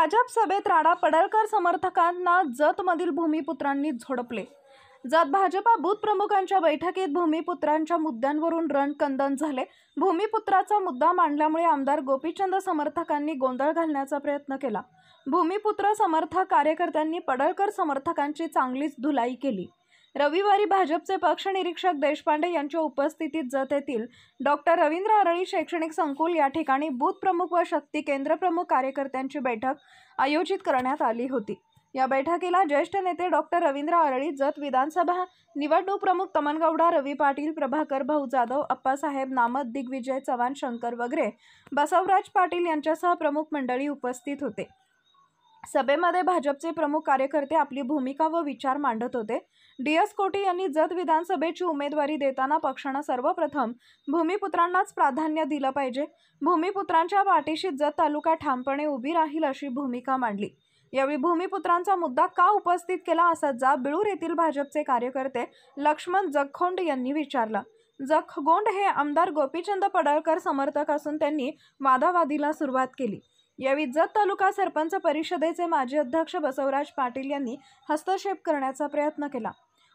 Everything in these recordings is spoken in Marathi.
भाजप सभेत राडा, पडळकर समर्थकांना जतमधील भूमिपुत्रांनी झोडपले। जत भाजपा बूथ प्रमुखांच्या बैठकीत भूमिपुत्रांच्या मुद्द्यांवरून रणकंदन झाले। भूमिपुत्राचा मुद्दा मांडल्यामुळे आमदार गोपीचंद समर्थकांनी गोंधळ घालण्याचा प्रयत्न केला। भूमिपुत्र समर्थक कार्यकर्त्यांनी पडळकर समर्थकांची चांगलीच धुलाई केली। रविवारी भाजपचे पक्ष निरीक्षक देशपांडे यांच्या उपस्थितीत जत येथील डॉक्टर रवींद्र अरळी शैक्षणिक संकुल या ठिकाणी बूथ प्रमुख व शक्ती केंद्र प्रमुख कार्यकर्त्यांची बैठक आयोजित करण्यात आली होती। या बैठकीला ज्येष्ठ नेते डॉक्टर रवींद्र अरळी, जत विधानसभा निवडणूक प्रमुख तमनगौडा, रवी पाटील, प्रभाकर भाऊ जाधव, अप्पासाहेब नामत, दिग्विजय चव्हाण, शंकर वगैरे बसवराज पाटील यांच्यासह प्रमुख मंडळी उपस्थित होते। सभेमध्ये भाजपचे प्रमुख कार्यकर्ते आपली भूमिका व विचार मांडत होते। डी.एस. कोटी यांनी जत विधानसभेची उमेदवारी देताना पक्षाने सर्वप्रथम भूमिपुत्रांनाच प्राधान्य दिलं पाहिजे। भूमिपुत्रांच्या पाठीशी जत तालुका ठामपणे उभी राहील अशी भूमिका मांडली। यावेळी भूमिपुत्रांचा मुद्दा का उपस्थित केला असा जाब बिळूर येथील भाजपचे कार्यकर्ते लक्ष्मण जगखोंड यांनी विचारला। जगखोंड हे आमदार गोपीचंद पडळकर समर्थक असून त्यांनी वादावादीला सुरुवात केली। यावेळी जत तालुका सरपंच परिषदेचे माजी अध्यक्ष बसवराज पाटील यांनी हस्तक्षेप करण्याचा प्रयत्न केला।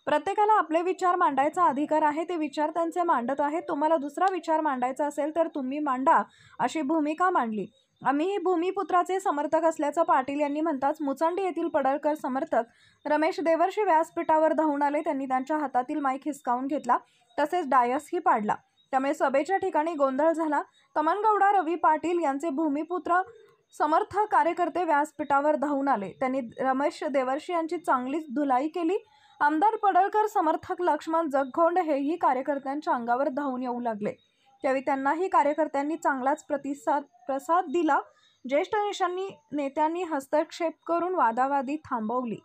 प्रत्येकाला आपले विचार मांडायचा अधिकार आहे, ते विचार त्यांचे मांडत आहेत। तुम्हाला दुसरा विचार मांडायचा असेल तर तुम्ही मांडा अशी भूमिका मांडली। आम्ही भूमिपुत्राचे समर्थक असल्याचं पाटील यांनी म्हणताच मुचंडी येथील पडळकर समर्थक रमेश देवर्षी व्यासपीठावर धावून आले। त्यांनी त्यांच्या हातातील माईक हिसकावून घेतला, तसेच डायसही पाडला। त्यामुळे सभेच्या ठिकाणी गोंधळ झाला। तमनगौडा, रवी पाटील यांचे भूमिपुत्र समर्थक कार्यकर्ते व्यासपीठावर धावून आले। त्यांनी रमेश देवर्षी यांची चांगलीच धुलाई केली। आमदार पडळकर समर्थक लक्ष्मण जगखोंड हेही कार्यकर्त्यांच्या अंगावर धावून येऊ लागले। त्यावेळी त्यांनाही कार्यकर्त्यांनी चांगलाच प्रतिसाद दिला। ज्येष्ठ नेत्यांनी हस्तक्षेप करून वादावादी थांबवली।